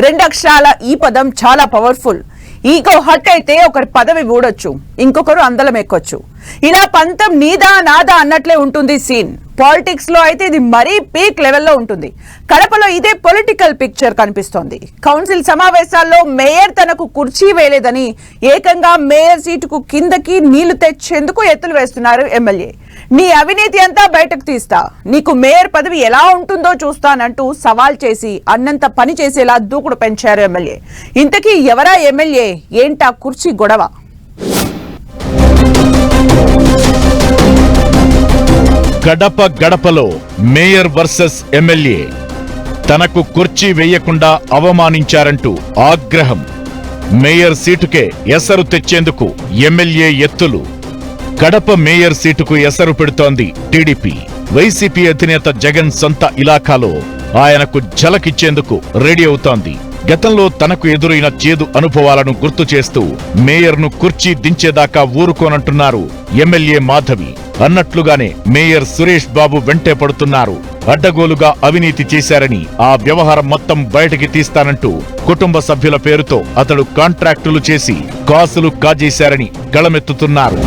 రెండు అక్షరాల ఈ పదం చాలా పవర్ఫుల్. ఈగో హట్ అయితే ఒకరి పదవి ఊడొచ్చు, ఇంకొకరు అందలం ఎక్కొచ్చు. ఇలా పంతం నీదా నాదా అన్నట్లే ఉంటుంది సీన్. పాలిటిక్స్ లో అయితే ఇది మరీ పీక్ లెవెల్లో ఉంటుంది. కడపలో ఇదే పొలిటికల్ పిక్చర్ కనిపిస్తోంది. కౌన్సిల్ సమావేశాల్లో మేయర్ తనకు కుర్చీ వేయలేదని ఏకంగా మేయర్ సీటుకు కిందకి నీళ్లు తెచ్చేందుకు ఎత్తులు వేస్తున్నారు ఎమ్మెల్యే. నీ అవినీతి అంతా బయటకు తీస్తా, నీకు మేయర్ పదవి ఎలా ఉంటుందో చూస్తానంటూ సవాల్ చేసి అన్నంత పని చేసేలా దూకుడు పెంచారు ఎమ్మెల్యే. ఇంతకీ ఎవరా ఎమ్మెల్యే, ఏంటా కుర్చీ గొడవ? గడప గడపలో మేయర్ వర్సెస్ ఎమ్మెల్యే. తనకు కుర్చీ వేయకుండా అవమానించారంటూ ఆగ్రహం. మేయర్ సీటుకే ఎసరు తెచ్చేందుకు ఎమ్మెల్యే ఎత్తులు. కడప మేయర్ సీటుకు ఎసరు పెడుతోంది టీడీపీ. వైసీపీ అధినేత జగన్ సొంత ఇలాఖాలో ఆయనకు ఝలకిచ్చేందుకు రెడీ అవుతోంది. గతంలో తనకు ఎదురైన చేదు అనుభవాలను గుర్తు చేస్తూ మేయర్ను కుర్చీ దించేదాకా ఊరుకోనంటున్నారు ఎమ్మెల్యే మాధవి. అన్నట్లుగానే మేయర్ సురేష్ బాబు వెంటే పడుతున్నారు. అడ్డగోలుగా అవినీతి చేశారని, ఆ వ్యవహారం మొత్తం బయటికి తీస్తానంటూ కుటుంబ సభ్యుల పేరుతో అతడు కాంట్రాక్టులు చేసి కాసులు కాజేశారని గళమెత్తుతున్నారు.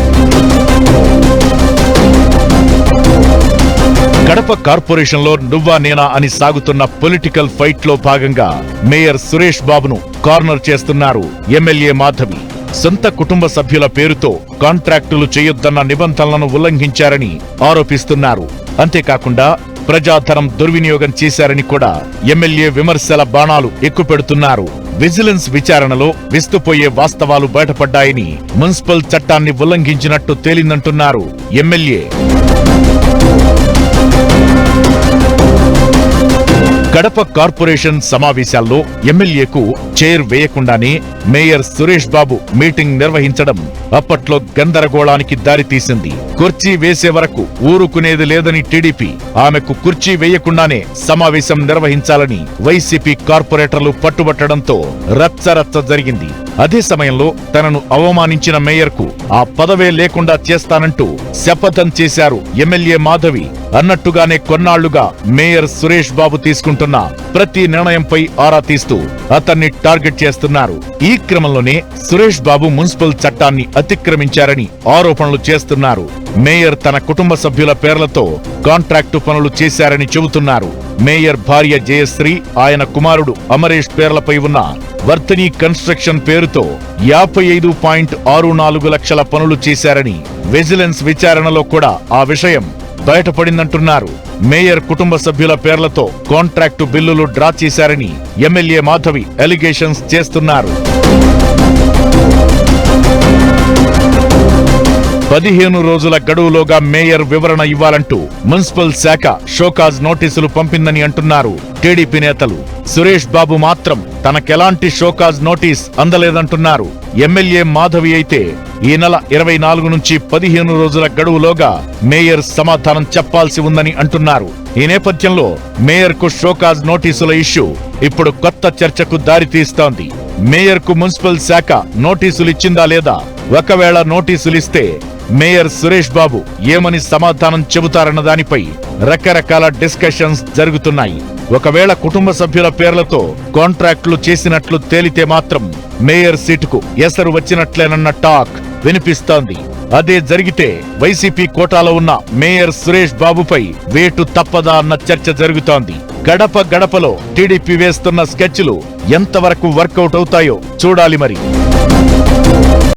కడప కార్పొరేషన్లో నువ్వా నేనా అని సాగుతున్న పొలిటికల్ ఫైట్ లో భాగంగా మేయర్ సురేష్ బాబును కార్నర్ చేస్తున్నారు ఎమ్మెల్యే మాధవి. సొంత కుటుంబ సభ్యుల పేరుతో కాంట్రాక్టులు చేయొద్దన్న నిబంధనలను ఉల్లంఘించారని ఆరోపిస్తున్నారు. అంతేకాకుండా ప్రజాధనం దుర్వినియోగం చేశారని కూడా ఎమ్మెల్యే విమర్శల బాణాలు ఎక్కుపెడుతున్నారు. విజిలెన్స్ విచారణలో విస్తుపోయే వాస్తవాలు బయటపడ్డాయని, మున్సిపల్ చట్టాన్ని ఉల్లంఘించినట్టు తేలిందంటున్నారు ఎమ్మెల్యే. కడప కార్పొరేషన్ సమావేశాల్లో ఎమ్మెల్యేకు chair వేయకుండానే mayor Suresh Babu meeting నిర్వహించడం అప్పట్లో గందరగోళానికి దారితీసింది. కుర్చీ వేసే వరకు ఊరుకునేది లేదని టీడీపీ, ఆమెకు కుర్చీ వేయకుండానే సమావేశం నిర్వహించాలని వైసీపీ కార్పొరేటర్లు పట్టుబట్టడంతో రచ్చరచ్చ జరిగింది. అదే సమయంలో తనను అవమానించిన మేయర్కు ఆ పదవే లేకుండా చేస్తానంటూ శపథం చేశారు ఎమ్మెల్యే మాధవి. అన్నట్టుగానే కొన్నాళ్లుగా మేయర్ సురేష్ బాబు తీసుకుంటున్న ప్రతి నిర్ణయంపై ఆరా తీస్తూ అతన్ని టార్గెట్ చేస్తున్నారు. ఈ క్రమంలోనే సురేష్ బాబు మున్సిపల్ చట్టాన్ని అతిక్రమించారని ఆరోపణలు చేస్తున్నారు. మేయర్ తన కుటుంబ సభ్యుల పేర్లతో కాంట్రాక్టు పనులు చేశారని చెబుతున్నారు. మేయర్ భార్య జయశ్రీ, ఆయన కుమారుడు అమరేష్ పేర్లపై ఉన్న వర్ధని కన్స్ట్రక్షన్ పేరుతో 55.64 లక్షల పనులు చేశారని విజిలెన్స్ విచారణలో కూడా ఆ విషయం బయటపడిందంటున్నారు. మేయర్ కుటుంబ సభ్యుల పేర్లతో కాంట్రాక్టు బిల్లులు డ్రా చేశారని ఎమ్మెల్యే మాధవి అలిగేషన్స్ చేస్తున్నారు. 15 రోజుల గడువులోగా మేయర్ వివరణ ఇవ్వాలంటూ మున్సిపల్ శాఖ షోకాజ్ నోటీసులు పంపిందని అంటున్నారు టీడీపీ నేతలు. సురేష్ బాబు మాత్రం తనకెలాంటి షోకాజ్ నోటీస్ అందలేదంటున్నారు. ఎమ్మెల్యే మాధవి అయితే ఈ నెల 24 నుంచి 15 రోజుల గడువులోగా మేయర్ సమాధానం చెప్పాల్సి ఉందని అంటున్నారు. ఈ నేపథ్యంలో మేయర్ కు షోకాజ్ నోటీసుల ఇష్యూ ఇప్పుడు కొత్త చర్చకు దారితీస్తోంది. మేయర్ కు మున్సిపల్ శాఖ నోటీసులిచ్చిందా లేదా? ఒకవేళ నోటీసులిస్తే మేయర్ సురేష్ బాబు ఏమని సమాధానం చెబుతారన్న దానిపై రకరకాల డిస్కషన్స్ జరుగుతున్నాయి. ఒకవేళ కుటుంబ సభ్యుల పేర్లతో కాంట్రాక్టులు చేసినట్లు తేలితే మాత్రం మేయర్ సీటుకు ఎసరు వచ్చినట్లేనన్న టాక్ వినిపిస్తోంది. అదే జరిగితే వైసీపీ కోటాలో ఉన్న మేయర్ సురేష్ బాబుపై వేటు తప్పదా అన్న చర్చ జరుగుతోంది. గడప గడపలో టీడీపీ వేస్తున్న స్కెచ్లు ఎంతవరకు వర్కౌట్ అవుతాయో చూడాలి మరి.